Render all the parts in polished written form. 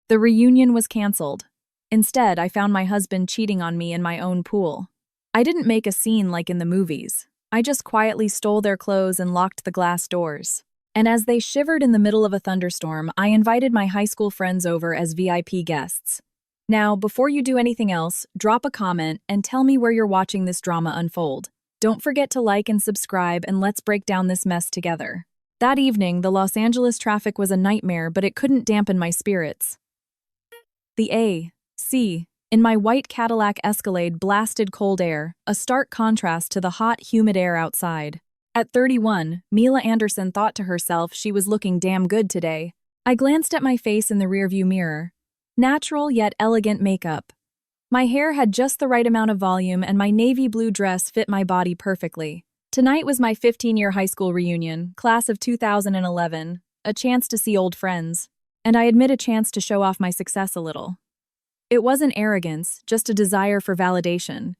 The reunion was canceled. Instead, I found my husband cheating on me in my own pool. I didn't make a scene like in the movies. I just quietly stole their clothes and locked the glass doors. And as they shivered in the middle of a thunderstorm, I invited my high school friends over as VIP guests. Now, before you do anything else, drop a comment and tell me where you're watching this drama unfold. Don't forget to like and subscribe, and let's break down this mess together. That evening, the Los Angeles traffic was a nightmare, but it couldn't dampen my spirits. The A.C. in my white Cadillac Escalade blasted cold air, a stark contrast to the hot, humid air outside. At 31, Mila Anderson thought to herself she was looking damn good today. I glanced at my face in the rearview mirror. Natural yet elegant makeup. My hair had just the right amount of volume, and my navy blue dress fit my body perfectly. Tonight was my 15-year high school reunion, class of 2011, a chance to see old friends. And I admit a chance to show off my success a little. It wasn't arrogance, just a desire for validation.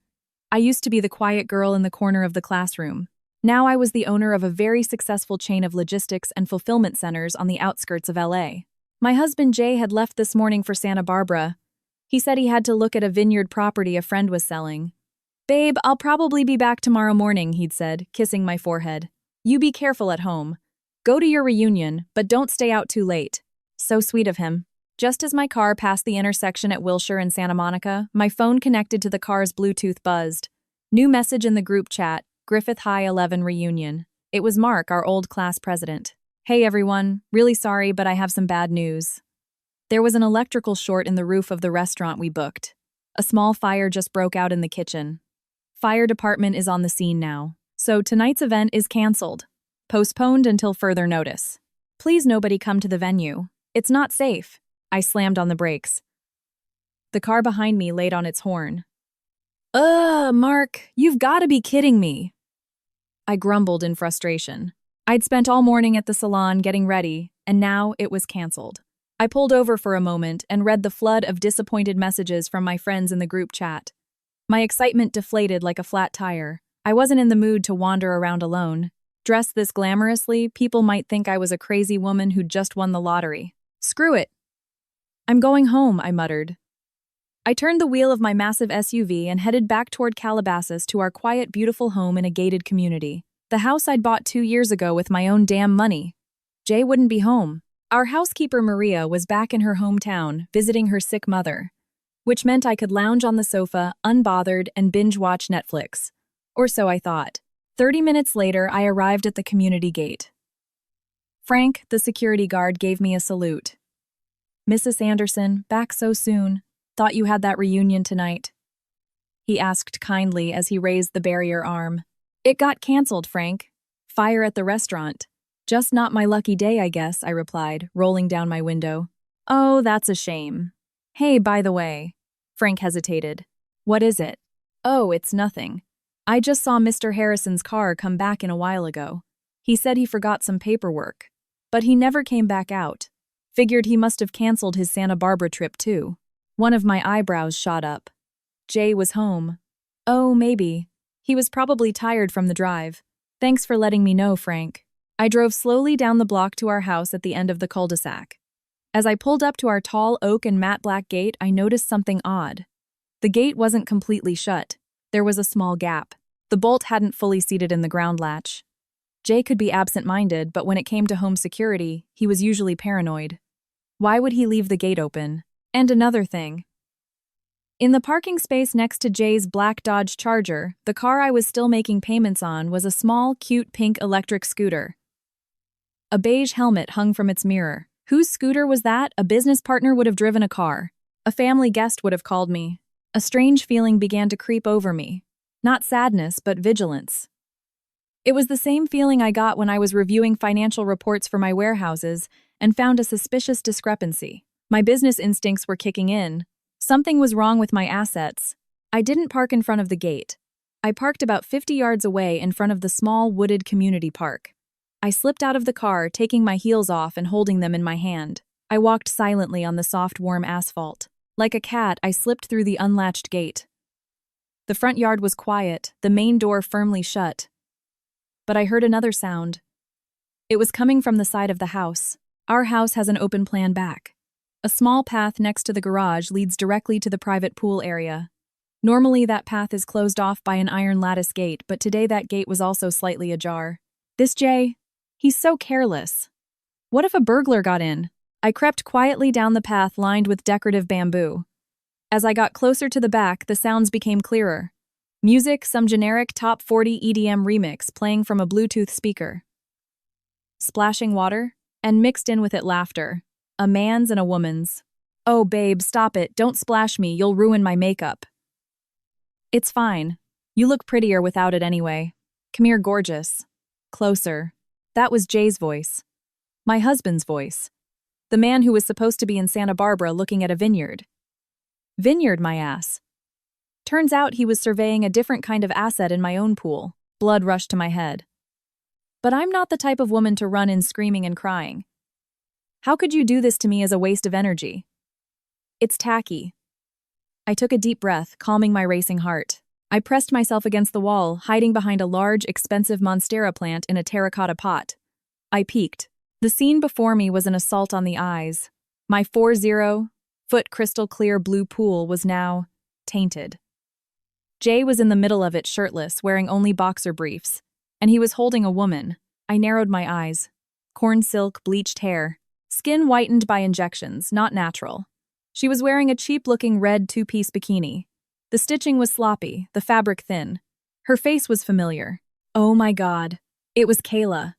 I used to be the quiet girl in the corner of the classroom. Now I was the owner of a very successful chain of logistics and fulfillment centers on the outskirts of LA. My husband Jay had left this morning for Santa Barbara. He said he had to look at a vineyard property a friend was selling. "Babe, I'll probably be back tomorrow morning," he'd said, kissing my forehead. "You be careful at home. Go to your reunion, but don't stay out too late." So sweet of him. Just as my car passed the intersection at Wilshire and Santa Monica, my phone connected to the car's Bluetooth buzzed. New message in the group chat, Griffith High 11 reunion. It was Mark, our old class president. "Hey everyone, really sorry, but I have some bad news. There was an electrical short in the roof of the restaurant we booked. A small fire just broke out in the kitchen. Fire department is on the scene now. So tonight's event is canceled. Postponed until further notice. Please nobody come to the venue. It's not safe." I slammed on the brakes. The car behind me laid on its horn. Mark, you've got to be kidding me." I grumbled in frustration. I'd spent all morning at the salon getting ready, and now it was canceled. I pulled over for a moment and read the flood of disappointed messages from my friends in the group chat. My excitement deflated like a flat tire. I wasn't in the mood to wander around alone. Dressed this glamorously, people might think I was a crazy woman who'd just won the lottery. Screw it. "I'm going home," I muttered. I turned the wheel of my massive SUV and headed back toward Calabasas to our quiet, beautiful home in a gated community. The house I'd bought 2 years ago with my own damn money. Jay wouldn't be home. Our housekeeper Maria was back in her hometown, visiting her sick mother, which meant I could lounge on the sofa, unbothered, and binge-watch Netflix. Or so I thought. 30 minutes later, I arrived at the community gate. Frank, the security guard, gave me a salute. "Mrs. Anderson, back so soon. Thought you had that reunion tonight," he asked kindly as he raised the barrier arm. "It got canceled, Frank. Fire at the restaurant. Just not my lucky day, I guess," I replied, rolling down my window. "Oh, that's a shame. Hey, by the way." Frank hesitated. "What is it?" "Oh, it's nothing. I just saw Mr. Harrison's car come back in a while ago. He said he forgot some paperwork. But he never came back out. Figured he must have canceled his Santa Barbara trip too." One of my eyebrows shot up. Jay was home. "Oh, maybe. He was probably tired from the drive. Thanks for letting me know, Frank." I drove slowly down the block to our house at the end of the cul-de-sac. As I pulled up to our tall oak and matte black gate, I noticed something odd. The gate wasn't completely shut. There was a small gap. The bolt hadn't fully seated in the ground latch. Jay could be absent-minded, but when it came to home security, he was usually paranoid. Why would he leave the gate open? And another thing. In the parking space next to Jay's black Dodge Charger, the car I was still making payments on was a small, cute pink electric scooter. A beige helmet hung from its mirror. Whose scooter was that? A business partner would have driven a car. A family guest would have called me. A strange feeling began to creep over me. Not sadness, but vigilance. It was the same feeling I got when I was reviewing financial reports for my warehouses and found a suspicious discrepancy. My business instincts were kicking in. Something was wrong with my assets. I didn't park in front of the gate. I parked about 50 yards away in front of the small wooded community park. I slipped out of the car, taking my heels off and holding them in my hand. I walked silently on the soft, warm asphalt. Like a cat, I slipped through the unlatched gate. The front yard was quiet, the main door firmly shut. But I heard another sound. It was coming from the side of the house. Our house has an open plan back. A small path next to the garage leads directly to the private pool area. Normally, that path is closed off by an iron lattice gate, but today that gate was also slightly ajar. This Jay, he's so careless. What if a burglar got in? I crept quietly down the path lined with decorative bamboo. As I got closer to the back, the sounds became clearer. Music, some generic top 40 EDM remix playing from a Bluetooth speaker. Splashing water, and mixed in with it laughter. A man's and a woman's. Oh, babe, stop it. Don't splash me. You'll ruin my makeup. It's fine. You look prettier without it anyway. Come here, gorgeous. Closer. That was Jay's voice. My husband's voice. The man who was supposed to be in Santa Barbara looking at a vineyard. Vineyard, my ass. Turns out he was surveying a different kind of asset in my own pool. Blood rushed to my head. But I'm not the type of woman to run in screaming and crying. How could you do this to me as a waste of energy? It's tacky. I took a deep breath, calming my racing heart. I pressed myself against the wall, hiding behind a large, expensive monstera plant in a terracotta pot. I peeked. The scene before me was an assault on the eyes. My 40-foot crystal-clear blue pool was now tainted. Jay was in the middle of it shirtless, wearing only boxer briefs, and he was holding a woman. I narrowed my eyes. Corn silk, bleached hair. Skin whitened by injections, not natural. She was wearing a cheap-looking red two-piece bikini. The stitching was sloppy, the fabric thin. Her face was familiar. Oh my God. It was Kayla,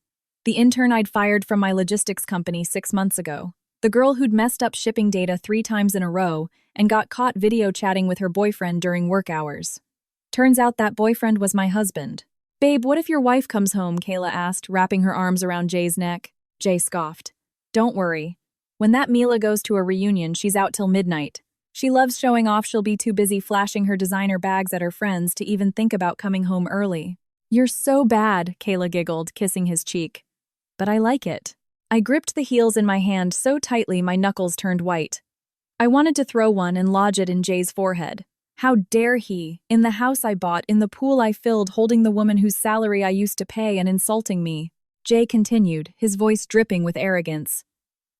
the intern I'd fired from my logistics company 6 months ago. The girl who'd messed up shipping data 3 times in a row and got caught video chatting with her boyfriend during work hours. Turns out that boyfriend was my husband. Babe, what if your wife comes home? Kayla asked, wrapping her arms around Jay's neck. Jay scoffed. Don't worry. When that Mila goes to a reunion, she's out till midnight. She loves showing off. She'll be too busy flashing her designer bags at her friends to even think about coming home early. You're so bad, Kayla giggled, kissing his cheek. But I like it. I gripped the heels in my hand so tightly my knuckles turned white. I wanted to throw one and lodge it in Jay's forehead. How dare he, in the house I bought, in the pool I filled, holding the woman whose salary I used to pay and insulting me. Jay continued, his voice dripping with arrogance.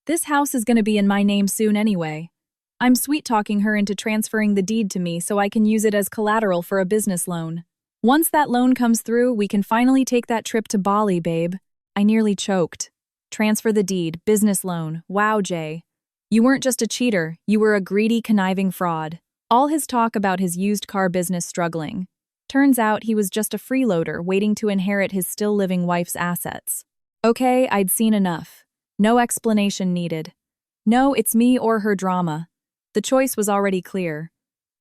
This house is going to be in my name soon anyway. I'm sweet-talking her into transferring the deed to me so I can use it as collateral for a business loan. Once that loan comes through, we can finally take that trip to Bali, babe. I nearly choked. Transfer the deed, business loan. Wow, Jay. You weren't just a cheater, you were a greedy, conniving fraud. All his talk about his used car business struggling. Turns out he was just a freeloader waiting to inherit his still-living wife's assets. Okay, I'd seen enough. No explanation needed. No, it's me or her drama. The choice was already clear.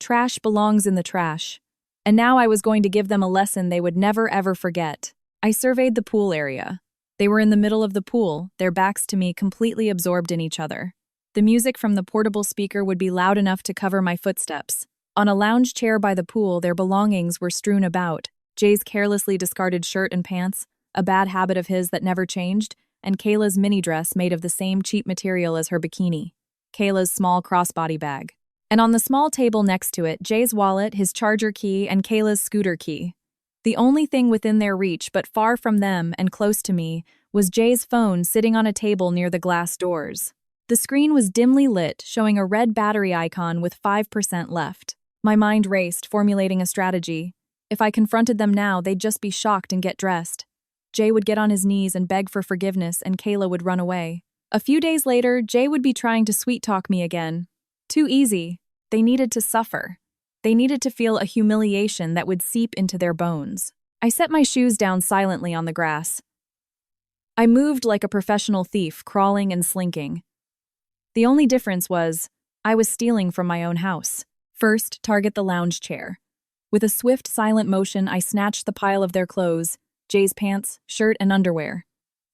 Trash belongs in the trash. And now I was going to give them a lesson they would never ever forget. I surveyed the pool area. They were in the middle of the pool, their backs to me completely absorbed in each other. The music from the portable speaker would be loud enough to cover my footsteps. On a lounge chair by the pool, their belongings were strewn about. Jay's carelessly discarded shirt and pants, a bad habit of his that never changed, and Kayla's mini dress made of the same cheap material as her bikini. Kayla's small crossbody bag. And on the small table next to it, Jay's wallet, his charger key, and Kayla's scooter key. The only thing within their reach, but far from them and close to me, was Jay's phone sitting on a table near the glass doors. The screen was dimly lit, showing a red battery icon with 5% left. My mind raced, formulating a strategy. If I confronted them now, they'd just be shocked and get dressed. Jay would get on his knees and beg for forgiveness, and Kayla would run away. A few days later, Jay would be trying to sweet-talk me again. Too easy. They needed to suffer. They needed to feel a humiliation that would seep into their bones. I set my shoes down silently on the grass. I moved like a professional thief, crawling and slinking. The only difference was, I was stealing from my own house. First, target the lounge chair. With a swift, silent motion, I snatched the pile of their clothes, Jay's pants, shirt, and underwear.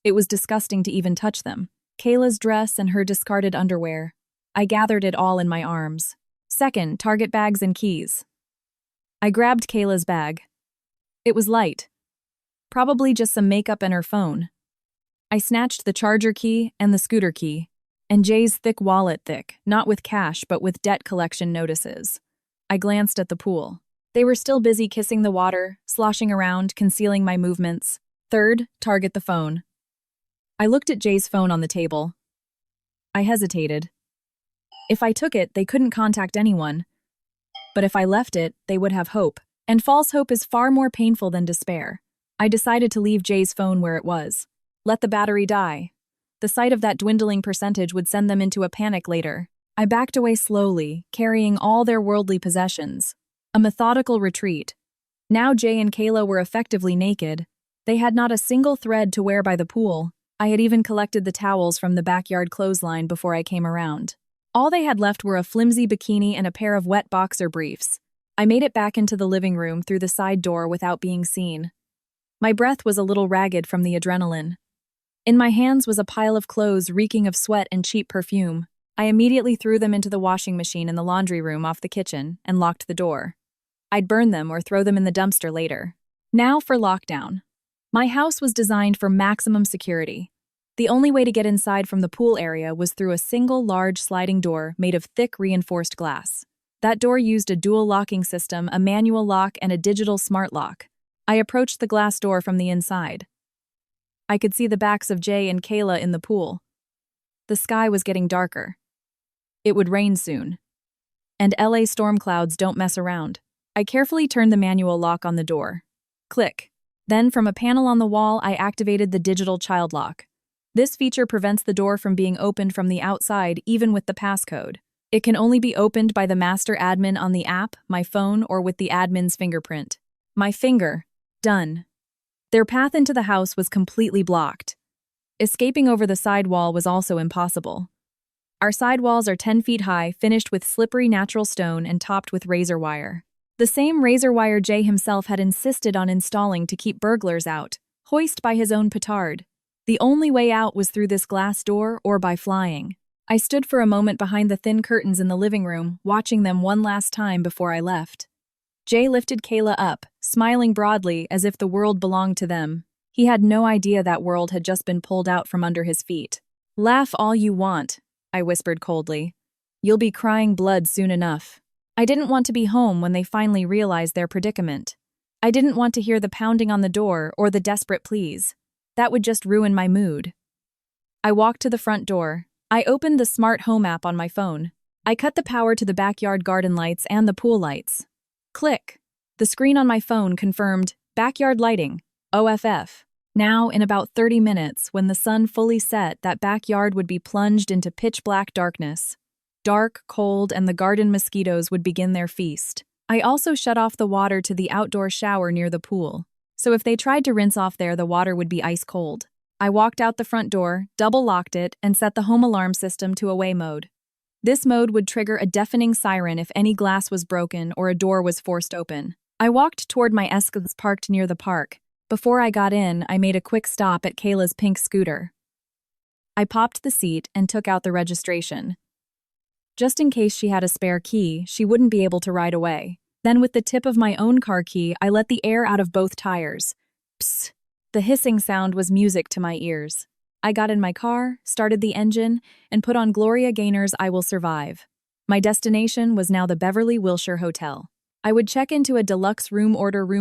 It was disgusting to even touch them. Kayla's dress and her discarded underwear. I gathered it all in my arms. Second, target bags and keys. I grabbed Kayla's bag. It was light. Probably just some makeup and her phone. I snatched the charger key and the scooter key. And Jay's thick wallet, not with cash but with debt collection notices. I glanced at the pool. They were still busy kissing the water, sloshing around, concealing my movements. Third, target the phone. I looked at Jay's phone on the table. I hesitated. If I took it, they couldn't contact anyone. But if I left it, they would have hope. And false hope is far more painful than despair. I decided to leave Jay's phone where it was. Let the battery die. The sight of that dwindling percentage would send them into a panic later. I backed away slowly, carrying all their worldly possessions. A methodical retreat. Now Jay and Kayla were effectively naked. They had not a single thread to wear by the pool. I had even collected the towels from the backyard clothesline before I came around. All they had left were a flimsy bikini and a pair of wet boxer briefs. I made it back into the living room through the side door without being seen. My breath was a little ragged from the adrenaline. In my hands was a pile of clothes reeking of sweat and cheap perfume. I immediately threw them into the washing machine in the laundry room off the kitchen and locked the door. I'd burn them or throw them in the dumpster later. Now for lockdown. My house was designed for maximum security. The only way to get inside from the pool area was through a single large sliding door made of thick reinforced glass. That door used a dual locking system, a manual lock, and a digital smart lock. I approached the glass door from the inside. I could see the backs of Jay and Kayla in the pool. The sky was getting darker. It would rain soon. And LA storm clouds don't mess around. I carefully turned the manual lock on the door. Click. Then, from a panel on the wall, I activated the digital child lock. This feature prevents the door from being opened from the outside, even with the passcode. It can only be opened by the master admin on the app, my phone, or with the admin's fingerprint. My finger. Done. Their path into the house was completely blocked. Escaping over the side wall was also impossible. Our side walls are 10 feet high, finished with slippery natural stone and topped with razor wire. The same razor wire Jay himself had insisted on installing to keep burglars out, hoist by his own petard. The only way out was through this glass door or by flying. I stood for a moment behind the thin curtains in the living room, watching them one last time before I left. Jay lifted Kayla up, smiling broadly as if the world belonged to them. He had no idea that world had just been pulled out from under his feet. "Laugh all you want," I whispered coldly. "You'll be crying blood soon enough." I didn't want to be home when they finally realized their predicament. I didn't want to hear the pounding on the door or the desperate pleas. That would just ruin my mood. I walked to the front door. I opened the smart home app on my phone. I cut the power to the backyard garden lights and the pool lights. Click. The screen on my phone confirmed backyard lighting, OFF. Now, in about 30 minutes, when the sun fully set, that backyard would be plunged into pitch-black darkness. Dark, cold, and the garden mosquitoes would begin their feast. I also shut off the water to the outdoor shower near the pool, so if they tried to rinse off there, the water would be ice cold. I walked out the front door, double-locked it, and set the home alarm system to away mode. This mode would trigger a deafening siren if any glass was broken or a door was forced open. I walked toward my Escalade parked near the park. Before I got in, I made a quick stop at Kayla's pink scooter. I popped the seat and took out the registration. Just in case she had a spare key, she wouldn't be able to ride away. Then with the tip of my own car key, I let the air out of both tires. Psst! The hissing sound was music to my ears. I got in my car, started the engine, and put on Gloria Gaynor's I Will Survive. My destination was now the Beverly Wilshire Hotel. I would check into a deluxe room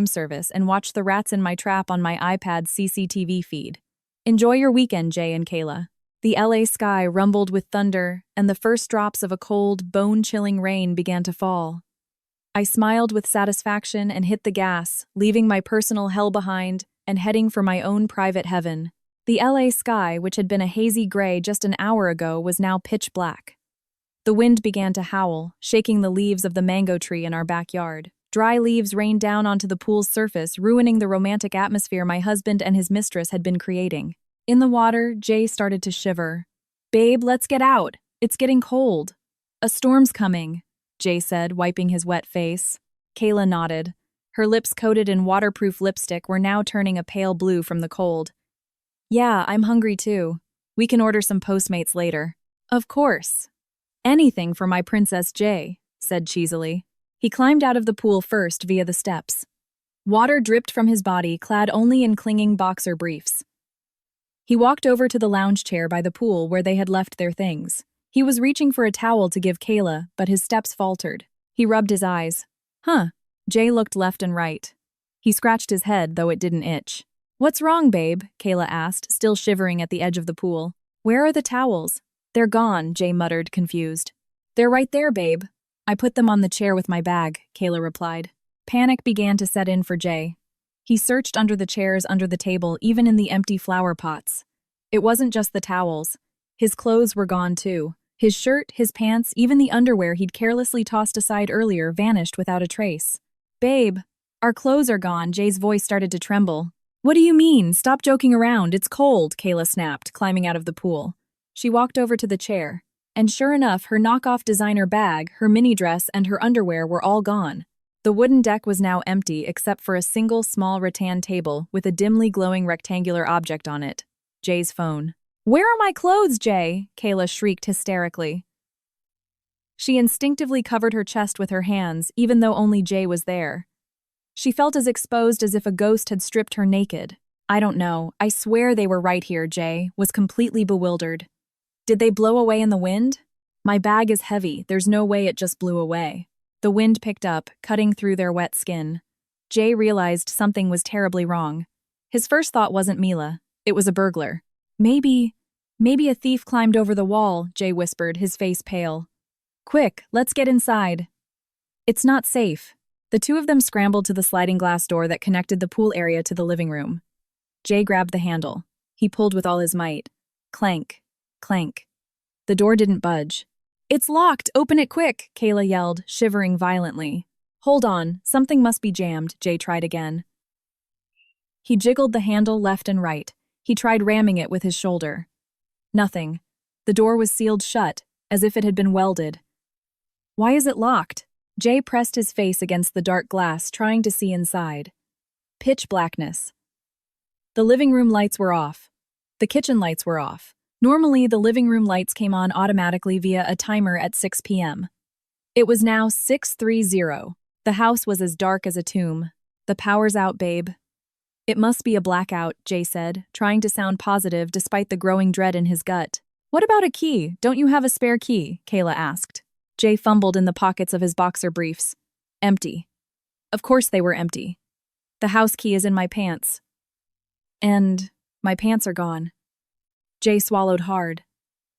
service and watch the rats in my trap on my iPad's CCTV feed. Enjoy your weekend, Jay and Kayla. The LA sky rumbled with thunder, and the first drops of a cold, bone-chilling rain began to fall. I smiled with satisfaction and hit the gas, leaving my personal hell behind and heading for my own private heaven. The LA sky, which had been a hazy gray just an hour ago, was now pitch black. The wind began to howl, shaking the leaves of the mango tree in our backyard. Dry leaves rained down onto the pool's surface, ruining the romantic atmosphere my husband and his mistress had been creating. In the water, Jay started to shiver. "Babe, let's get out. It's getting cold." "A storm's coming," Jay said, wiping his wet face. Kayla nodded. Her lips coated in waterproof lipstick were now turning a pale blue from the cold. "Yeah, I'm hungry too. We can order some Postmates later." "Of course. Anything for my Princess Jay," said cheesily. He climbed out of the pool first via the steps. Water dripped from his body, clad only in clinging boxer briefs. He walked over to the lounge chair by the pool where they had left their things. He was reaching for a towel to give Kayla, but his steps faltered. He rubbed his eyes. "Huh." Jay looked left and right. He scratched his head, though it didn't itch. "What's wrong, babe?" Kayla asked, still shivering at the edge of the pool. "Where are the towels?" "They're gone," Jay muttered, confused. They're right there, babe. I put them on the chair with my bag, Kayla replied. Panic began to set in for Jay. He searched under the chairs, under the table, even in the empty flower pots. It wasn't just the towels. His clothes were gone too. His shirt, his pants, even the underwear he'd carelessly tossed aside earlier vanished without a trace. Babe, our clothes are gone, Jay's voice started to tremble. What do you mean? Stop joking around, it's cold, Kayla snapped, climbing out of the pool. She walked over to the chair, and sure enough, her knockoff designer bag, her mini dress, and her underwear were all gone. The wooden deck was now empty except for a single small rattan table with a dimly glowing rectangular object on it. Jay's phone. Where are my clothes, Jay? Kayla shrieked hysterically. She instinctively covered her chest with her hands, even though only Jay was there. She felt as exposed as if a ghost had stripped her naked. I don't know. I swear they were right here, Jay was completely bewildered. Did they blow away in the wind? My bag is heavy. There's no way it just blew away. The wind picked up, cutting through their wet skin. Jay realized something was terribly wrong. His first thought wasn't Mila. It was a burglar. Maybe a thief climbed over the wall, Jay whispered, his face pale. Quick, let's get inside. It's not safe. The two of them scrambled to the sliding glass door that connected the pool area to the living room. Jay grabbed the handle. He pulled with all his might. Clank, clank. The door didn't budge. It's locked! Open it quick! Kayla yelled, shivering violently. Hold on, something must be jammed, Jay tried again. He jiggled the handle left and right. He tried ramming it with his shoulder. Nothing. The door was sealed shut, as if it had been welded. Why is it locked? Jay pressed his face against the dark glass, trying to see inside. Pitch blackness. The living room lights were off. The kitchen lights were off. Normally, the living room lights came on automatically via a timer at 6 p.m. It was now 6:30. The house was as dark as a tomb. The power's out, babe. It must be a blackout, Jay said, trying to sound positive despite the growing dread in his gut. What about a key? Don't you have a spare key? Kayla asked. Jay fumbled in the pockets of his boxer briefs. Empty. Of course they were empty. The house key is in my pants. And my pants are gone. Jay swallowed hard.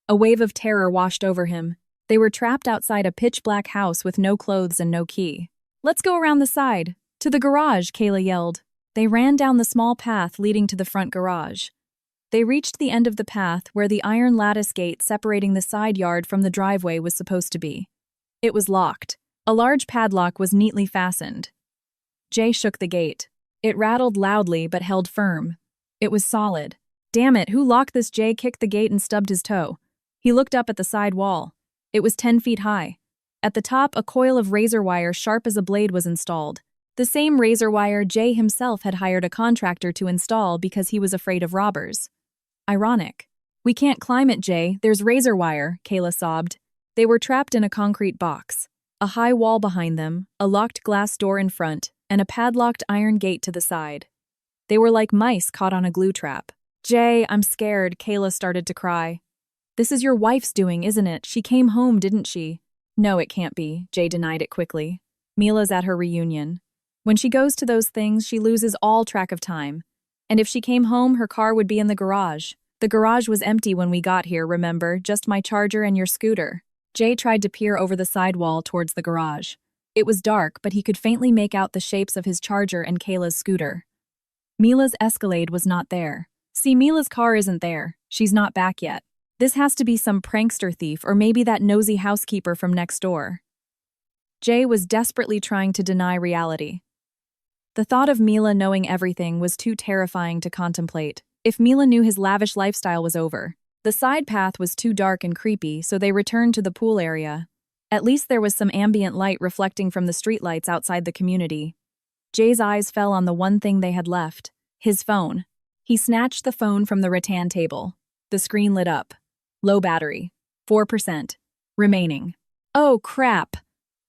A wave of terror washed over him. They were trapped outside a pitch-black house with no clothes and no key. Let's go around the side. To the garage, Kayla yelled. They ran down the small path leading to the front garage. They reached the end of the path where the iron lattice gate separating the side yard from the driveway was supposed to be. It was locked. A large padlock was neatly fastened. Jay shook the gate. It rattled loudly but held firm. It was solid. Damn it, who locked this? Jay kicked the gate and stubbed his toe. He looked up at the side wall. It was 10 feet high. At the top, a coil of razor wire sharp as a blade was installed. The same razor wire Jay himself had hired a contractor to install because he was afraid of robbers. Ironic. We can't climb it, Jay. There's razor wire, Kayla sobbed. They were trapped in a concrete box. A high wall behind them, a locked glass door in front, and a padlocked iron gate to the side. They were like mice caught on a glue trap. Jay, I'm scared, Kayla started to cry. This is your wife's doing, isn't it? She came home, didn't she? No, it can't be, Jay denied it quickly. Mila's at her reunion. When she goes to those things, she loses all track of time. And if she came home, her car would be in the garage. The garage was empty when we got here, remember? Just my charger and your scooter. Jay tried to peer over the sidewall towards the garage. It was dark, but he could faintly make out the shapes of his charger and Kayla's scooter. Mila's Escalade was not there. See, Mila's car isn't there. She's not back yet. This has to be some prankster thief or maybe that nosy housekeeper from next door. Jay was desperately trying to deny reality. The thought of Mila knowing everything was too terrifying to contemplate. If Mila knew his lavish lifestyle was over. The side path was too dark and creepy, so they returned to the pool area. At least there was some ambient light reflecting from the streetlights outside the community. Jay's eyes fell on the one thing they had left, his phone. He snatched the phone from the rattan table. The screen lit up. Low battery. 4%. Remaining. Oh, crap.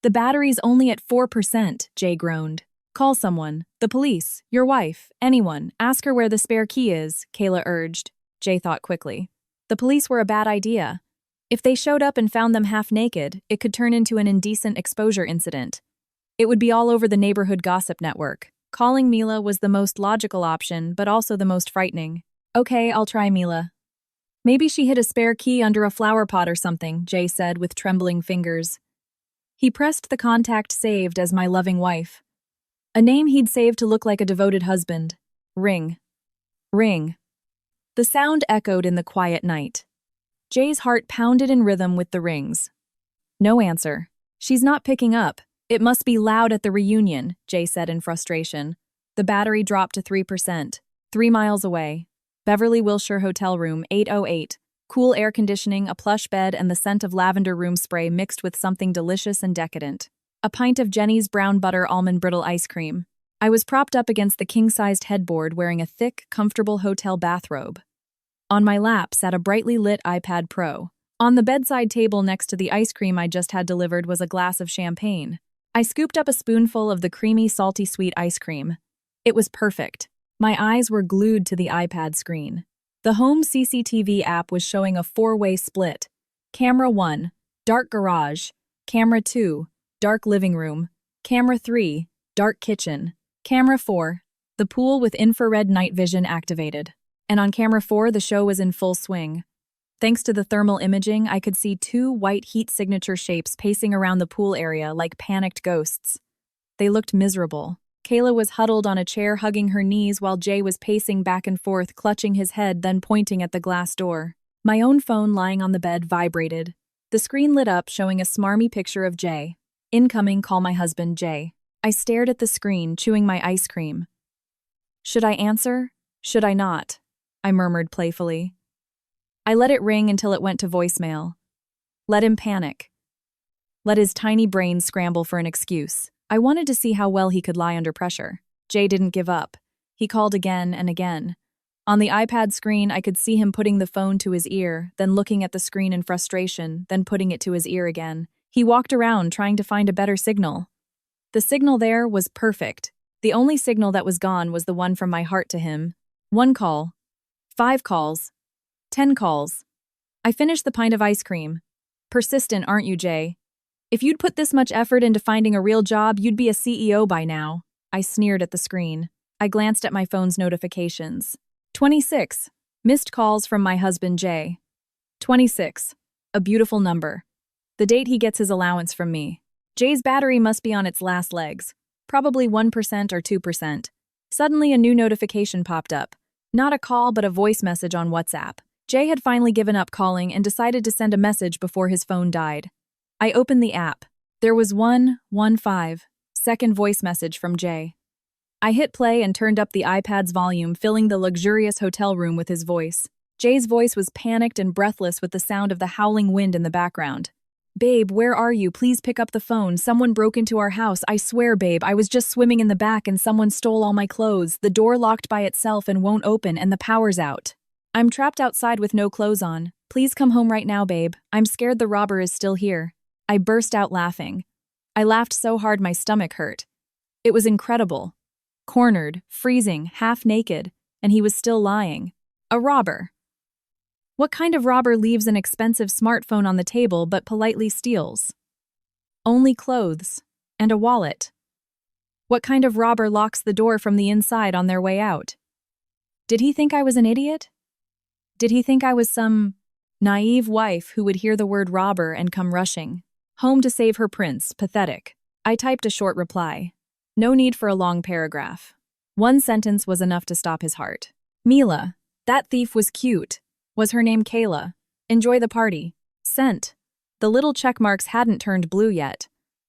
The battery's only at 4%, Jay groaned. Call someone. The police. Your wife. Anyone. Ask her where the spare key is, Kayla urged. Jay thought quickly. The police were a bad idea. If they showed up and found them half naked, it could turn into an indecent exposure incident. It would be all over the neighborhood gossip network. Calling Mila was the most logical option, but also the most frightening. Okay, I'll try Mila. Maybe she hid a spare key under a flower pot or something, Jay said with trembling fingers. He pressed the contact saved as my loving wife. A name he'd saved to look like a devoted husband. Ring. Ring. The sound echoed in the quiet night. Jay's heart pounded in rhythm with the rings. No answer. She's not picking up. It must be loud at the reunion, Jay said in frustration. The battery dropped to 3%. 3 miles away. Beverly Wilshire Hotel Room 808. Cool air conditioning, a plush bed, and the scent of lavender room spray mixed with something delicious and decadent. A pint of Jenny's brown butter almond brittle ice cream. I was propped up against the king-sized headboard wearing a thick, comfortable hotel bathrobe. On my lap sat a brightly lit iPad Pro. On the bedside table next to the ice cream I just had delivered was a glass of champagne. I scooped up a spoonful of the creamy, salty sweet ice cream. It was perfect. My eyes were glued to the iPad screen. The home CCTV app was showing a 4-way split. Camera 1, dark garage. Camera 2, dark living room. Camera 3, dark kitchen. Camera 4, the pool with infrared night vision activated. And on camera 4, the show was in full swing. Thanks to the thermal imaging, I could see 2 white heat signature shapes pacing around the pool area like panicked ghosts. They looked miserable. Kayla was huddled on a chair hugging her knees while Jay was pacing back and forth, clutching his head, then pointing at the glass door. My own phone lying on the bed vibrated. The screen lit up, showing a smarmy picture of Jay. Incoming, call my husband, Jay. I stared at the screen, chewing my ice cream. Should I answer? Should I not? I murmured playfully. I let it ring until it went to voicemail. Let him panic. Let his tiny brain scramble for an excuse. I wanted to see how well he could lie under pressure. Jay didn't give up. He called again and again. On the iPad screen, I could see him putting the phone to his ear, then looking at the screen in frustration, then putting it to his ear again. He walked around trying to find a better signal. The signal there was perfect. The only signal that was gone was the one from my heart to him. 1 call. 5 calls. 10 calls. I finished the pint of ice cream. Persistent, aren't you, Jay? If you'd put this much effort into finding a real job, you'd be a CEO by now. I sneered at the screen. I glanced at my phone's notifications. 26. Missed calls from my husband, Jay. 26. A beautiful number. The date he gets his allowance from me. Jay's battery must be on its last legs. Probably 1% or 2%. Suddenly, a new notification popped up. Not a call, but a voice message on WhatsApp. Jay had finally given up calling and decided to send a message before his phone died. I opened the app. There was 115 second voice message from Jay. I hit play and turned up the iPad's volume, filling the luxurious hotel room with his voice. Jay's voice was panicked and breathless with the sound of the howling wind in the background. Babe, where are you? Please pick up the phone. Someone broke into our house. I swear, babe, I was just swimming in the back and someone stole all my clothes. The door locked by itself and won't open and the power's out. I'm trapped outside with no clothes on. Please come home right now, babe. I'm scared the robber is still here. I burst out laughing. I laughed so hard my stomach hurt. It was incredible. Cornered, freezing, half naked, and he was still lying. A robber. What kind of robber leaves an expensive smartphone on the table but politely steals? Only clothes. And a wallet. What kind of robber locks the door from the inside on their way out? Did he think I was an idiot? Did he think I was some naive wife who would hear the word robber and come rushing? Home to save her prince, pathetic. I typed a short reply. No need for a long paragraph. 1 sentence was enough to stop his heart. Mila, that thief was cute. Was her name Kayla? Enjoy the party. Sent. The little check marks hadn't turned blue yet.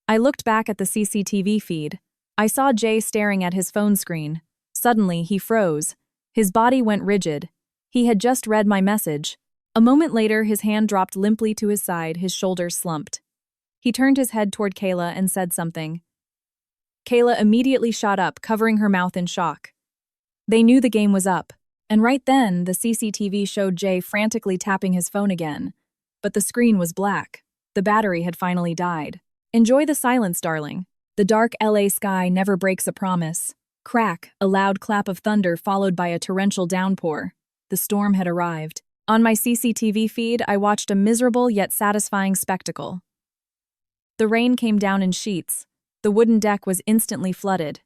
I looked back at the CCTV feed. I saw Jay staring at his phone screen. Suddenly, he froze. His body went rigid. He had just read my message. A moment later, his hand dropped limply to his side, his shoulders slumped. He turned his head toward Kayla and said something. Kayla immediately shot up, covering her mouth in shock. They knew the game was up, and right then, the CCTV showed Jay frantically tapping his phone again. But the screen was black. The battery had finally died. Enjoy the silence, darling. The dark LA sky never breaks a promise. Crack, a loud clap of thunder followed by a torrential downpour. The storm had arrived. On my CCTV feed, I watched a miserable yet satisfying spectacle. The rain came down in sheets. The wooden deck was instantly flooded.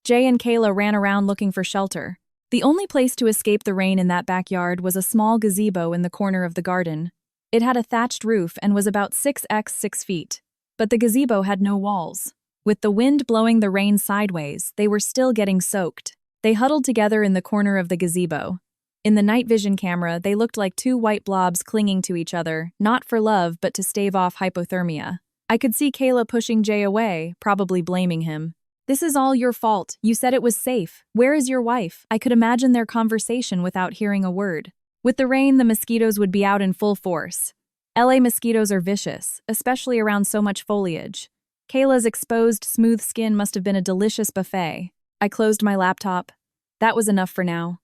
Jay and Kayla ran around looking for shelter. The only place to escape the rain in that backyard was a small gazebo in the corner of the garden. It had a thatched roof and was about 6x6 feet. But the gazebo had no walls. With the wind blowing the rain sideways, they were still getting soaked. They huddled together in the corner of the gazebo. In the night vision camera, they looked like two white blobs clinging to each other, not for love but to stave off hypothermia. I could see Kayla pushing Jay away, probably blaming him. "This is all your fault. You said it was safe. Where is your wife?" I could imagine their conversation without hearing a word. With the rain, the mosquitoes would be out in full force. LA mosquitoes are vicious, especially around so much foliage. Kayla's exposed, smooth skin must have been a delicious buffet. I closed my laptop. That was enough for now.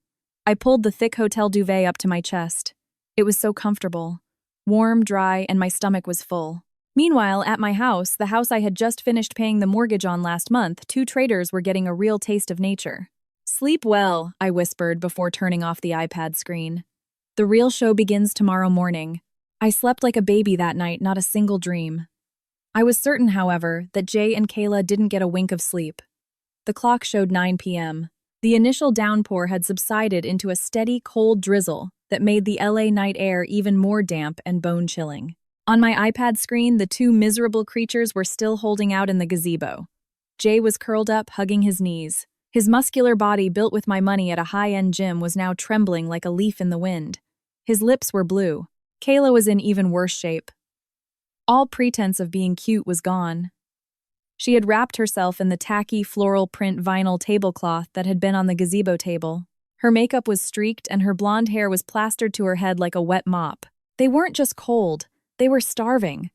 I pulled the thick hotel duvet up to my chest. It was so comfortable. Warm, dry, and my stomach was full. Meanwhile, at my house, the house I had just finished paying the mortgage on last month, two traders were getting a real taste of nature. "Sleep well," I whispered before turning off the iPad screen. "The real show begins tomorrow morning." I slept like a baby that night, not a single dream. I was certain, however, that Jay and Kayla didn't get a wink of sleep. The clock showed 9 p.m. The initial downpour had subsided into a steady, cold drizzle that made the LA night air even more damp and bone-chilling. On my iPad screen, the two miserable creatures were still holding out in the gazebo. Jay was curled up, hugging his knees. His muscular body, built with my money at a high-end gym, was now trembling like a leaf in the wind. His lips were blue. Kayla was in even worse shape. All pretense of being cute was gone. She had wrapped herself in the tacky floral print vinyl tablecloth that had been on the gazebo table. Her makeup was streaked and her blonde hair was plastered to her head like a wet mop. They weren't just cold, they were starving.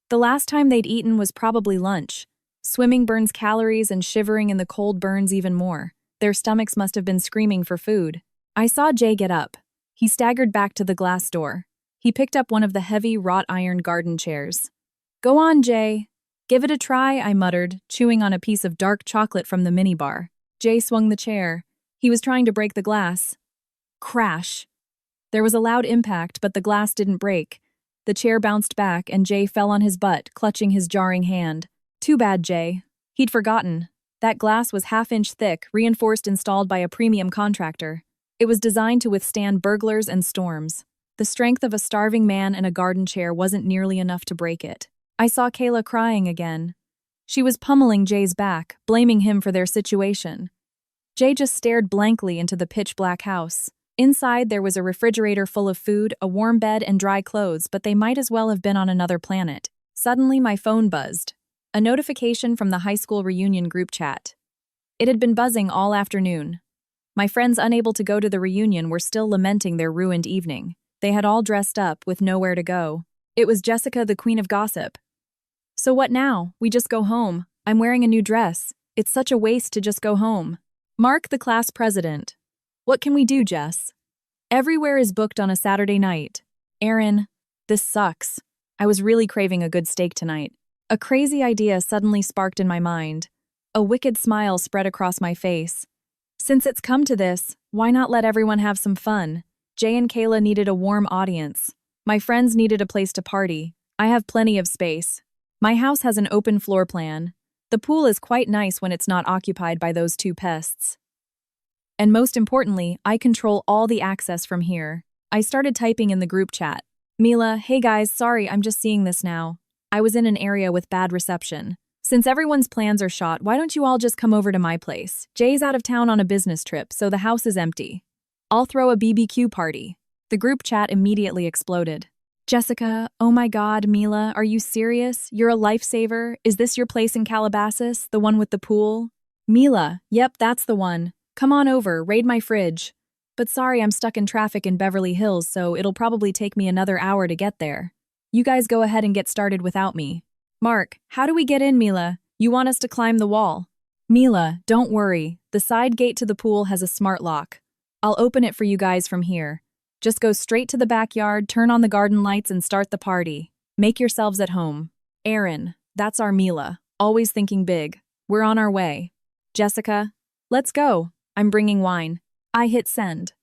The last time they'd eaten was probably lunch. Swimming burns calories and shivering in the cold burns even more. Their stomachs must have been screaming for food. I saw Jay get up. He staggered back to the glass door. He picked up one of the heavy wrought iron garden chairs. "Go on, Jay. Give it a try," I muttered, chewing on a piece of dark chocolate from the minibar. Jay swung the chair. He was trying to break the glass. Crash! There was a loud impact, but the glass didn't break. The chair bounced back, and Jay fell on his butt, clutching his jarring hand. Too bad, Jay. He'd forgotten. That glass was half-inch thick, reinforced, installed by a premium contractor. It was designed to withstand burglars and storms. The strength of a starving man and a garden chair wasn't nearly enough to break it. I saw Kayla crying again. She was pummeling Jay's back, blaming him for their situation. Jay just stared blankly into the pitch-black house. Inside, there was a refrigerator full of food, a warm bed, and dry clothes, but they might as well have been on another planet. Suddenly, my phone buzzed. A notification from the high school reunion group chat. It had been buzzing all afternoon. My friends unable to go to the reunion were still lamenting their ruined evening. They had all dressed up, with nowhere to go. It was Jessica, the queen of gossip. "So what now? We just go home. I'm wearing a new dress. It's such a waste to just go home." Mark, the class president. "What can we do, Jess? Everywhere is booked on a Saturday night." "Aaron, this sucks. I was really craving a good steak tonight." A crazy idea suddenly sparked in my mind. A wicked smile spread across my face. Since it's come to this, why not let everyone have some fun? Jay and Kayla needed a warm audience. My friends needed a place to party. I have plenty of space. My house has an open floor plan. The pool is quite nice when it's not occupied by those two pests. And most importantly, I control all the access from here. I started typing in the group chat. "Mila, hey guys, sorry, I'm just seeing this now. I was in an area with bad reception. Since everyone's plans are shot, why don't you all just come over to my place? Jay's out of town on a business trip, so the house is empty. I'll throw a BBQ party." The group chat immediately exploded. "Jessica, oh my god, Mila, are you serious? You're a lifesaver? Is this your place in Calabasas, the one with the pool?" "Mila, yep, that's the one. Come on over, raid my fridge. But sorry, I'm stuck in traffic in Beverly Hills, so it'll probably take me another hour to get there. You guys go ahead and get started without me." "Mark, how do we get in, Mila? You want us to climb the wall?" "Mila, don't worry. The side gate to the pool has a smart lock. I'll open it for you guys from here. Just go straight to the backyard, turn on the garden lights, and start the party. Make yourselves at home." "Aaron, that's our Mila, always thinking big. We're on our way." "Jessica, let's go. I'm bringing wine." I hit send.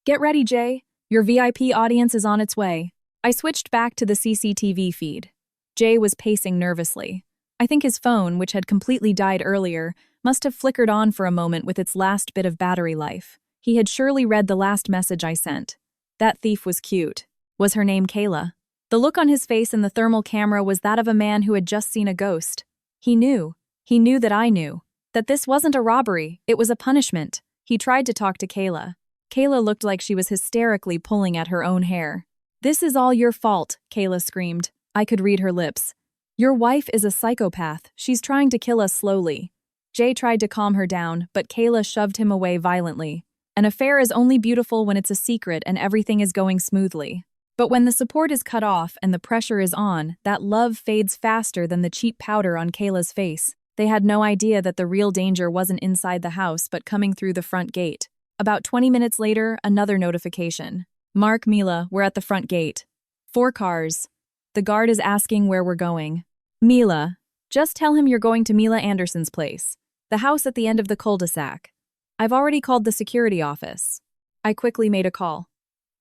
"Get ready, Jay. Your VIP audience is on its way." I switched back to the CCTV feed. Jay was pacing nervously. I think his phone, which had completely died earlier, must have flickered on for a moment with its last bit of battery life. He had surely read the last message I sent. That thief was cute. Was her name Kayla? The look on his face in the thermal camera was that of a man who had just seen a ghost. He knew. He knew that I knew. That this wasn't a robbery, it was a punishment. He tried to talk to Kayla. Kayla looked like she was hysterically pulling at her own hair. "This is all your fault," Kayla screamed. I could read her lips. "Your wife is a psychopath. She's trying to kill us slowly." Jay tried to calm her down, but Kayla shoved him away violently. An affair is only beautiful when it's a secret and everything is going smoothly. But when the support is cut off and the pressure is on, that love fades faster than the cheap powder on Kayla's face. They had no idea that the real danger wasn't inside the house but coming through the front gate. About 20 minutes later, another notification. "Mark, Mila, we're at the front gate. 4 cars. The guard is asking where we're going." "Mila, just tell him you're going to Mila Anderson's place. The house at the end of the cul-de-sac. I've already called the security office." I quickly made a call.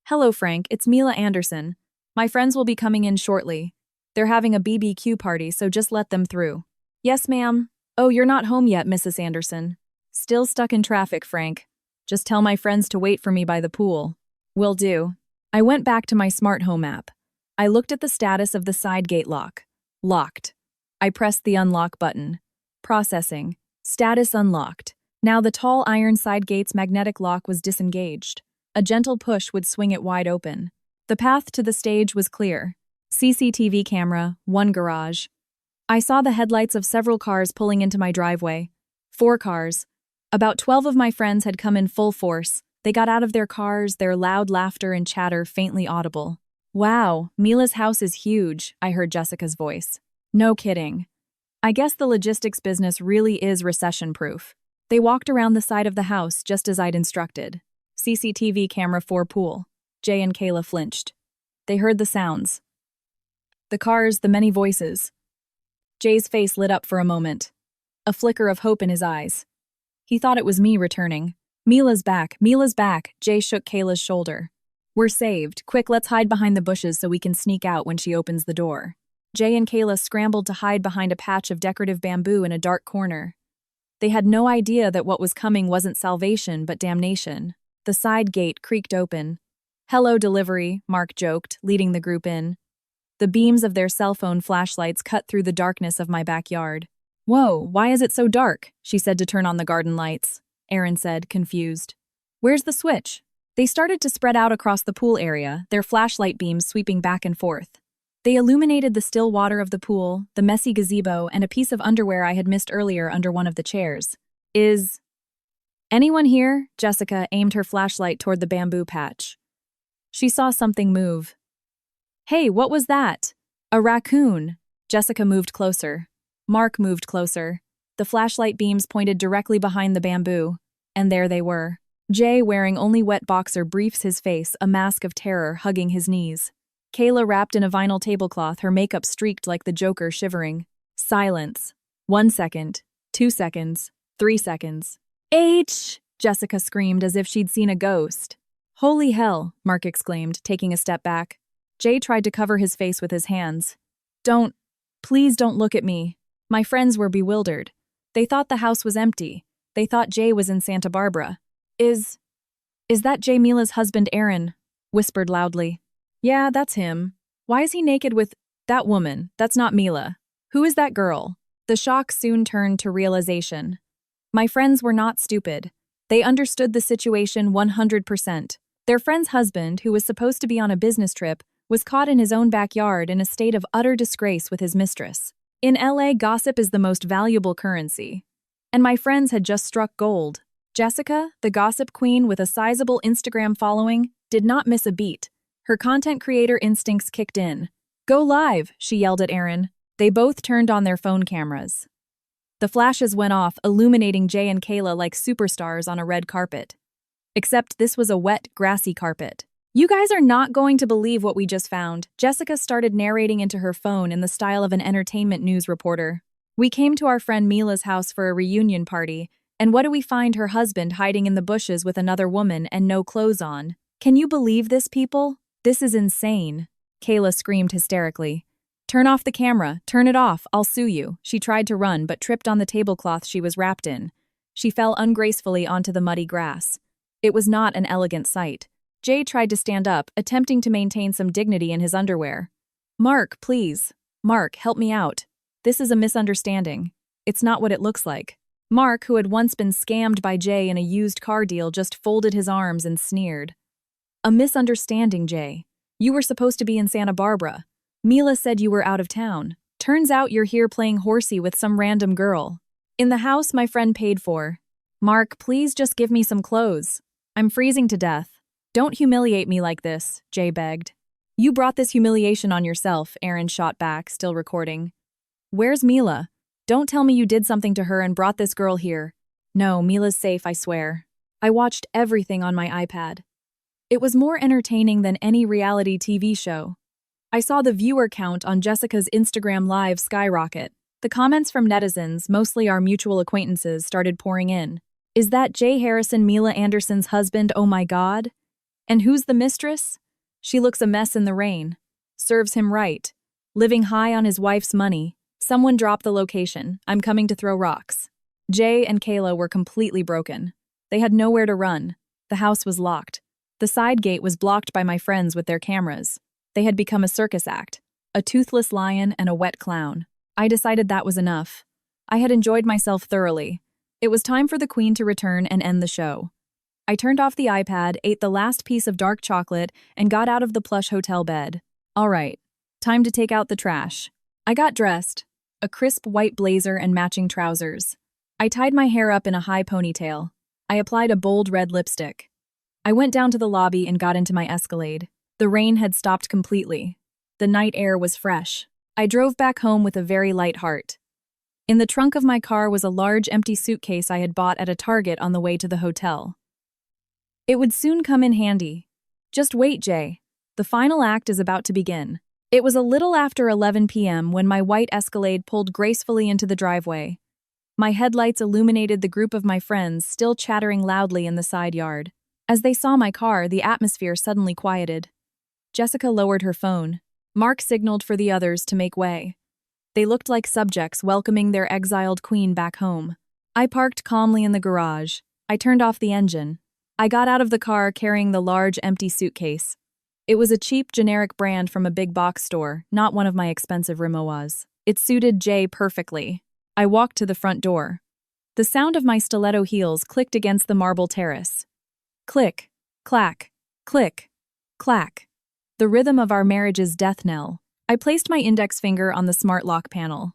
"Hello, Frank, it's Mila Anderson. My friends will be coming in shortly. They're having a BBQ party, so just let them through." "Yes, ma'am." "Oh, you're not home yet, Mrs. Anderson." "Still stuck in traffic, Frank. Just tell my friends to wait for me by the pool." "Will do." I went back to my smart home app. I looked at the status of the side gate lock. Locked. I pressed the unlock button. Processing. Status unlocked. Now the tall iron side gate's magnetic lock was disengaged. A gentle push would swing it wide open. The path to the stage was clear. CCTV camera, 1 garage. I saw the headlights of several cars pulling into my driveway. 4 cars. About 12 of my friends had come in full force. They got out of their cars, their loud laughter and chatter faintly audible. "Wow, Mila's house is huge," I heard Jessica's voice. "No kidding. I guess the logistics business really is recession-proof." They walked around the side of the house just as I'd instructed. CCTV camera 4 pool. Jay and Kayla flinched. They heard the sounds. The cars, the many voices. Jay's face lit up for a moment. A flicker of hope in his eyes. He thought it was me returning. "Mila's back, Mila's back," Jay shook Kayla's shoulder. "We're saved. Quick, let's hide behind the bushes so we can sneak out when she opens the door." Jay and Kayla scrambled to hide behind a patch of decorative bamboo in a dark corner. They had no idea that what was coming wasn't salvation but damnation. The side gate creaked open. "Hello, delivery," Mark joked, leading the group in. The beams of their cell phone flashlights cut through the darkness of my backyard. "Whoa, why is it so dark?" she said to turn on the garden lights. Aaron said, confused. "Where's the switch?" They started to spread out across the pool area, their flashlight beams sweeping back and forth. They illuminated the still water of the pool, the messy gazebo, and a piece of underwear I had missed earlier under one of the chairs. "Is anyone here?" Jessica aimed her flashlight toward the bamboo patch. She saw something move. "Hey, what was that?" "A raccoon." Jessica moved closer. Mark moved closer. The flashlight beams pointed directly behind the bamboo, and there they were. Jay, wearing only wet boxer briefs his face, a mask of terror hugging his knees. Kayla wrapped in a vinyl tablecloth, her makeup streaked like the Joker, shivering. Silence. 1 second. 2 seconds. 3 seconds. "H!" Jessica screamed as if she'd seen a ghost. "Holy hell," Mark exclaimed, taking a step back. Jay tried to cover his face with his hands. Please don't look at me." My friends were bewildered. They thought the house was empty. They thought Jay was in Santa Barbara. Is that Jay Mila's husband, Aaron?" Whispered loudly. "Yeah, that's him. Why is he naked with that woman? That's not Mila. Who is that girl?" The shock soon turned to realization. My friends were not stupid. They understood the situation 100%. Their friend's husband, who was supposed to be on a business trip, was caught in his own backyard in a state of utter disgrace with his mistress. In LA, gossip is the most valuable currency. And my friends had just struck gold. Jessica, the gossip queen with a sizable Instagram following, did not miss a beat. Her content creator instincts kicked in. "Go live," she yelled at Aaron. They both turned on their phone cameras. The flashes went off, illuminating Jay and Kayla like superstars on a red carpet. Except this was a wet, grassy carpet. "You guys are not going to believe what we just found." Jessica started narrating into her phone in the style of an entertainment news reporter. "We came to our friend Mila's house for a reunion party, and what do we find? Her husband hiding in the bushes with another woman and no clothes on. Can you believe this, people? This is insane." Kayla screamed hysterically. "Turn off the camera. Turn it off. I'll sue you." She tried to run but tripped on the tablecloth she was wrapped in. She fell ungracefully onto the muddy grass. It was not an elegant sight. Jay tried to stand up, attempting to maintain some dignity in his underwear. Mark, please. Mark, help me out. This is a misunderstanding. It's not what it looks like. Mark, who had once been scammed by Jay in a used car deal, just folded his arms and sneered. A misunderstanding, Jay. You were supposed to be in Santa Barbara. Mila said you were out of town. Turns out you're here playing horsey with some random girl. In the house my friend paid for. Mark, please just give me some clothes. I'm freezing to death. Don't humiliate me like this, Jay begged. You brought this humiliation on yourself, Aaron shot back, still recording. Where's Mila? Don't tell me you did something to her and brought this girl here. No, Mila's safe, I swear. I watched everything on my iPad. It was more entertaining than any reality TV show. I saw the viewer count on Jessica's Instagram Live skyrocket. The comments from netizens, mostly our mutual acquaintances, started pouring in. Is that Jay Harrison Mila Anderson's husband, oh my god? And who's the mistress? She looks a mess in the rain. Serves him right. Living high on his wife's money. Someone drop the location. I'm coming to throw rocks. Jay and Kayla were completely broken. They had nowhere to run. The house was locked. The side gate was blocked by my friends with their cameras. They had become a circus act. A toothless lion and a wet clown. I decided that was enough. I had enjoyed myself thoroughly. It was time for the queen to return and end the show. I turned off the iPad, ate the last piece of dark chocolate, and got out of the plush hotel bed. All right, time to take out the trash. I got dressed. A crisp white blazer and matching trousers. I tied my hair up in a high ponytail. I applied a bold red lipstick. I went down to the lobby and got into my Escalade. The rain had stopped completely. The night air was fresh. I drove back home with a very light heart. In the trunk of my car was a large empty suitcase I had bought at a Target on the way to the hotel. It would soon come in handy. Just wait, Jay. The final act is about to begin. It was a little after 11 p.m. when my white Escalade pulled gracefully into the driveway. My headlights illuminated the group of my friends still chattering loudly in the side yard. As they saw my car, the atmosphere suddenly quieted. Jessica lowered her phone. Mark signaled for the others to make way. They looked like subjects welcoming their exiled queen back home. I parked calmly in the garage. I turned off the engine. I got out of the car carrying the large empty suitcase. It was a cheap, generic brand from a big box store, not one of my expensive Rimowas. It suited Jay perfectly. I walked to the front door. The sound of my stiletto heels clicked against the marble terrace. Click, clack, click, clack. The rhythm of our marriage's death knell. I placed my index finger on the smart lock panel.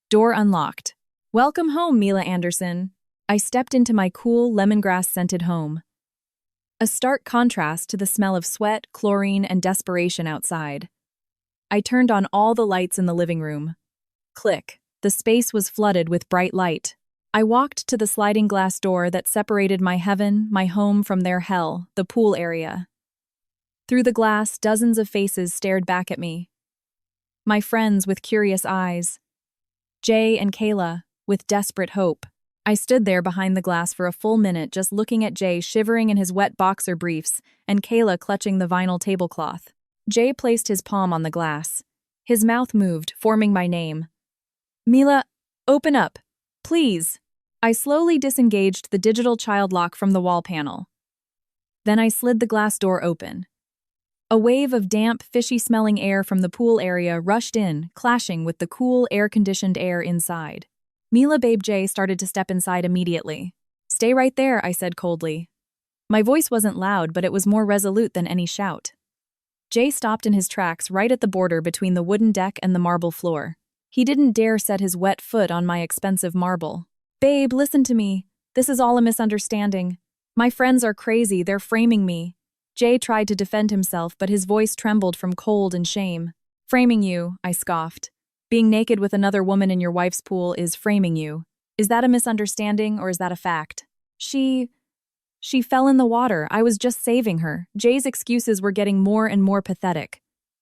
Door unlocked. Welcome home, Mila Anderson. I stepped into my cool, lemongrass-scented home. A stark contrast to the smell of sweat, chlorine, and desperation outside. I turned on all the lights in the living room. Click. The space was flooded with bright light. I walked to the sliding glass door that separated my heaven, my home, from their hell, the pool area. Through the glass, dozens of faces stared back at me. My friends with curious eyes. Jay and Kayla, with desperate hope. I stood there behind the glass for a full minute just looking at Jay shivering in his wet boxer briefs and Kayla clutching the vinyl tablecloth. Jay placed his palm on the glass. His mouth moved, forming my name. Mila, open up. Please. I slowly disengaged the digital child lock from the wall panel. Then I slid the glass door open. A wave of damp, fishy-smelling air from the pool area rushed in, clashing with the cool, air-conditioned air inside. Mila Babe Jay started to step inside immediately. Stay right there, I said coldly. My voice wasn't loud, but it was more resolute than any shout. Jay stopped in his tracks right at the border between the wooden deck and the marble floor. He didn't dare set his wet foot on my expensive marble. Babe, listen to me. This is all a misunderstanding. My friends are crazy, they're framing me. Jay tried to defend himself, but his voice trembled from cold and shame. Framing you, I scoffed. Being naked with another woman in your wife's pool is framing you. Is that a misunderstanding or is that a fact? She fell in the water. I was just saving her. Jay's excuses were getting more and more pathetic.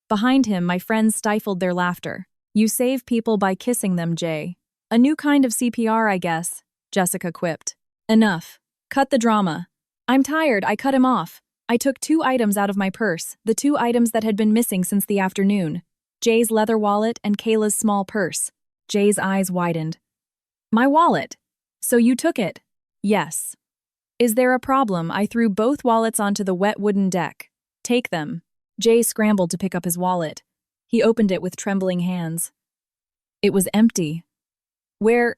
Behind him, my friends stifled their laughter. You save people by kissing them, Jay. A new kind of CPR, I guess, Jessica quipped. Enough. Cut the drama. I'm tired, I cut him off. I took 2 items out of my purse, the 2 items that had been missing since the afternoon. Jay's leather wallet and Kayla's small purse. Jay's eyes widened. My wallet. So you took it? Yes. Is there a problem? I threw both wallets onto the wet wooden deck. Take them. Jay scrambled to pick up his wallet. He opened it with trembling hands. It was empty. Where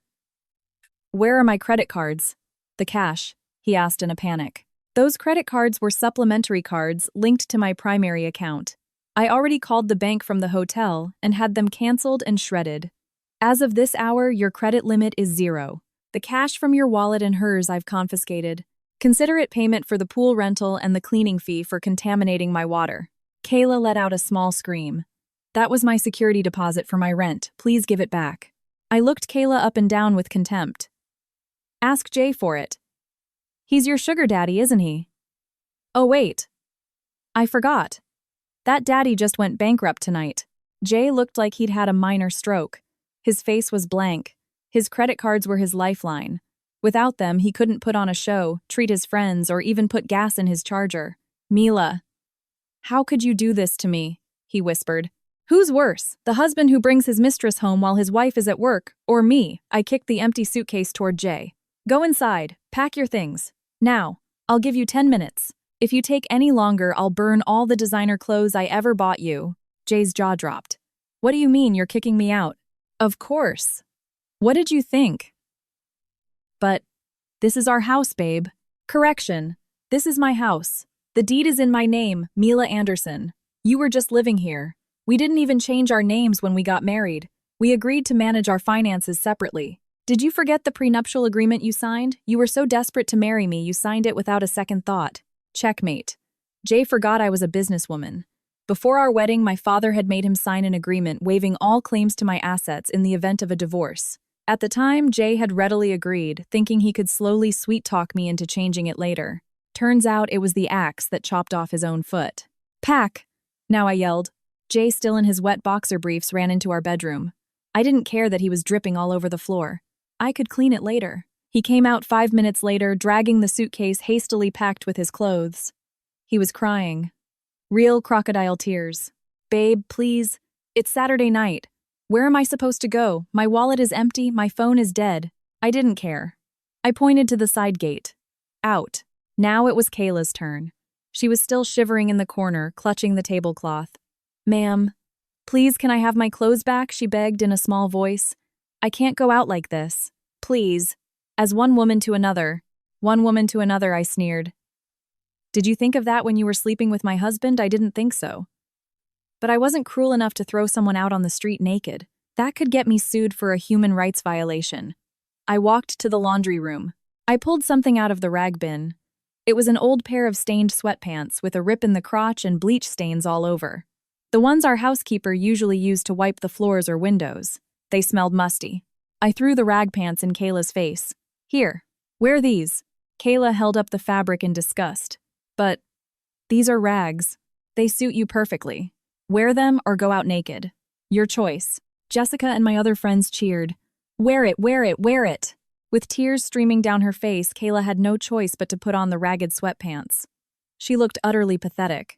are my credit cards? The cash, he asked in a panic. Those credit cards were supplementary cards linked to my primary account. I already called the bank from the hotel and had them canceled and shredded. As of this hour, your credit limit is 0. The cash from your wallet and hers I've confiscated. Consider it payment for the pool rental and the cleaning fee for contaminating my water. Kayla let out a small scream. That was my security deposit for my rent. Please give it back. I looked Kayla up and down with contempt. Ask Jay for it. He's your sugar daddy, isn't he? Oh wait. I forgot. That daddy just went bankrupt tonight. Jay looked like he'd had a minor stroke. His face was blank. His credit cards were his lifeline. Without them, he couldn't put on a show, treat his friends, or even put gas in his Charger. Mila. How could you do this to me? He whispered. Who's worse, the husband who brings his mistress home while his wife is at work, or me? I kicked the empty suitcase toward Jay. Go inside, pack your things. Now, I'll give you 10 minutes. If you take any longer, I'll burn all the designer clothes I ever bought you. Jay's jaw dropped. What do you mean you're kicking me out? Of course. What did you think? But, this is our house, babe. Correction. This is my house. The deed is in my name, Mila Anderson. You were just living here. We didn't even change our names when we got married. We agreed to manage our finances separately. Did you forget the prenuptial agreement you signed? You were so desperate to marry me, you signed it without a second thought. Checkmate. Jay forgot I was a businesswoman. Before our wedding, my father had made him sign an agreement waiving all claims to my assets in the event of a divorce. At the time, Jay had readily agreed, thinking he could slowly sweet-talk me into changing it later. Turns out it was the axe that chopped off his own foot. Pack! Now I yelled. Jay, still in his wet boxer briefs, ran into our bedroom. I didn't care that he was dripping all over the floor. I could clean it later. He came out 5 minutes later, dragging the suitcase hastily packed with his clothes. He was crying. Real crocodile tears. Babe, please. It's Saturday night. Where am I supposed to go? My wallet is empty, my phone is dead. I didn't care. I pointed to the side gate. Out. Now it was Kayla's turn. She was still shivering in the corner, clutching the tablecloth. Ma'am, please can I have my clothes back? She begged in a small voice. I can't go out like this. Please. As one woman to another, I sneered. Did you think of that when you were sleeping with my husband? I didn't think so. But I wasn't cruel enough to throw someone out on the street naked. That could get me sued for a human rights violation. I walked to the laundry room. I pulled something out of the rag bin. It was an old pair of stained sweatpants with a rip in the crotch and bleach stains all over. The ones our housekeeper usually used to wipe the floors or windows. They smelled musty. I threw the rag pants in Kayla's face. Here, wear these. Kayla held up the fabric in disgust. But these are rags. They suit you perfectly. Wear them or go out naked. Your choice. Jessica and my other friends cheered. Wear it, wear it, wear it. With tears streaming down her face, Kayla had no choice but to put on the ragged sweatpants. She looked utterly pathetic.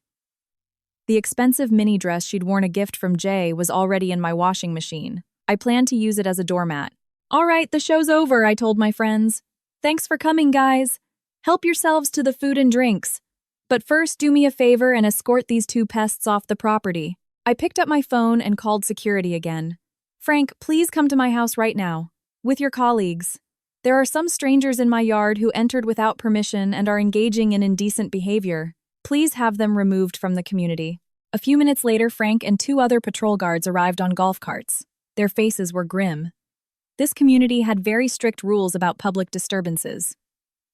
The expensive mini dress she'd worn a gift from Jay was already in my washing machine. I planned to use it as a doormat. All right, the show's over, I told my friends. Thanks for coming, guys. Help yourselves to the food and drinks. But first, do me a favor and escort these 2 pests off the property. I picked up my phone and called security again. Frank, please come to my house right now. With your colleagues. There are some strangers in my yard who entered without permission and are engaging in indecent behavior. Please have them removed from the community. A few minutes later, Frank and 2 other patrol guards arrived on golf carts. Their faces were grim. This community had very strict rules about public disturbances.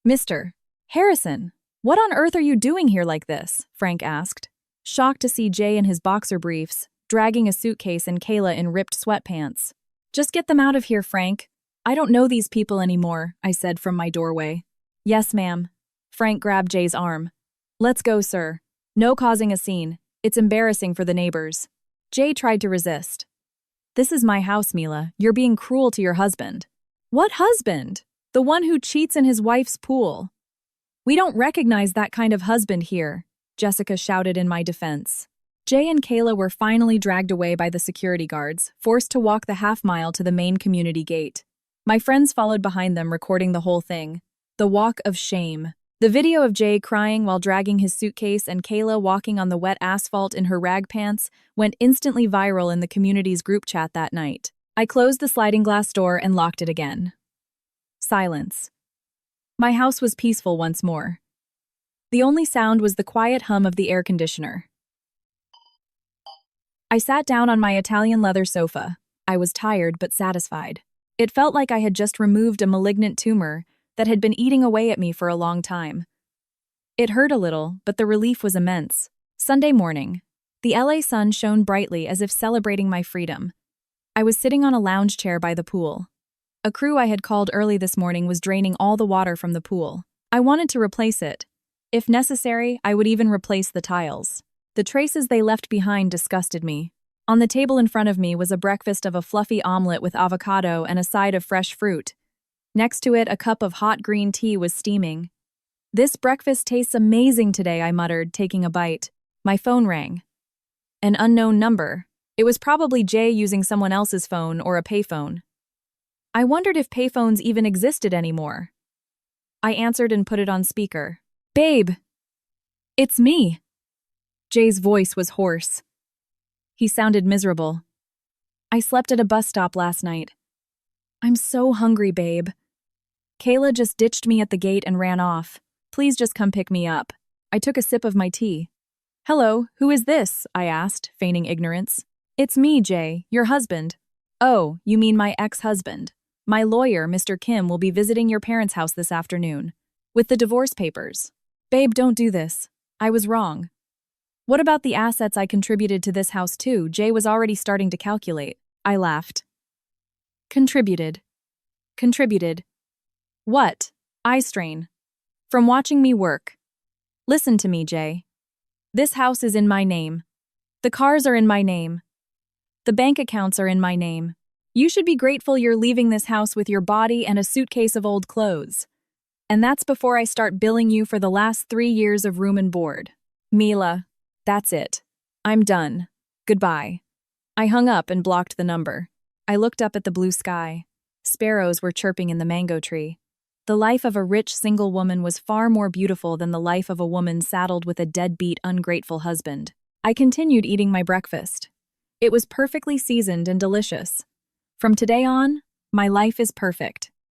Mr. Harrison, what on earth are you doing here like this? Frank asked, shocked to see Jay in his boxer briefs, dragging a suitcase and Kayla in ripped sweatpants. Just get them out of here, Frank. I don't know these people anymore, I said from my doorway. Yes, ma'am. Frank grabbed Jay's arm. Let's go, sir. No causing a scene. It's embarrassing for the neighbors. Jay tried to resist. This is my house, Mila. You're being cruel to your husband. What husband? The one who cheats in his wife's pool. We don't recognize that kind of husband here, Jessica shouted in my defense. Jay and Kayla were finally dragged away by the security guards, forced to walk the half-mile to the main community gate. My friends followed behind them, recording the whole thing. The walk of shame. The video of Jay crying while dragging his suitcase and Kayla walking on the wet asphalt in her rag pants went instantly viral in the community's group chat that night. I closed the sliding glass door and locked it again. Silence. My house was peaceful once more. The only sound was the quiet hum of the air conditioner. I sat down on my Italian leather sofa. I was tired but satisfied. It felt like I had just removed a malignant tumor that had been eating away at me for a long time. It hurt a little, but the relief was immense. Sunday morning. The LA sun shone brightly as if celebrating my freedom. I was sitting on a lounge chair by the pool. A crew I had called early this morning was draining all the water from the pool. I wanted to replace it. If necessary, I would even replace the tiles. The traces they left behind disgusted me. On the table in front of me was a breakfast of a fluffy omelet with avocado and a side of fresh fruit. Next to it, a cup of hot green tea was steaming. "This breakfast tastes amazing today," I muttered, taking a bite. My phone rang. An unknown number. It was probably Jay using someone else's phone or a payphone. I wondered if payphones even existed anymore. I answered and put it on speaker. "Babe! It's me!" Jay's voice was hoarse. He sounded miserable. "I slept at a bus stop last night. I'm so hungry, babe. Kayla just ditched me at the gate and ran off. Please just come pick me up." I took a sip of my tea. "Hello, who is this?" I asked, feigning ignorance. "It's me, Jay, your husband." "Oh, you mean my ex-husband. My lawyer, Mr. Kim, will be visiting your parents' house this afternoon. With the divorce papers." "Babe, don't do this. I was wrong." "What about the assets I contributed to this house too?" Jay was already starting to calculate. I laughed. Contributed. What? Eye strain. From watching me work. Listen to me, Jay. This house is in my name. The cars are in my name. The bank accounts are in my name. You should be grateful you're leaving this house with your body and a suitcase of old clothes. And that's before I start billing you for the last 3 years of room and board. Mila, that's it. I'm done. Goodbye. I hung up and blocked the number. I looked up at the blue sky. Sparrows were chirping in the mango tree. The life of a rich single woman was far more beautiful than the life of a woman saddled with a deadbeat, ungrateful husband. I continued eating my breakfast. It was perfectly seasoned and delicious. From today on, my life is perfect.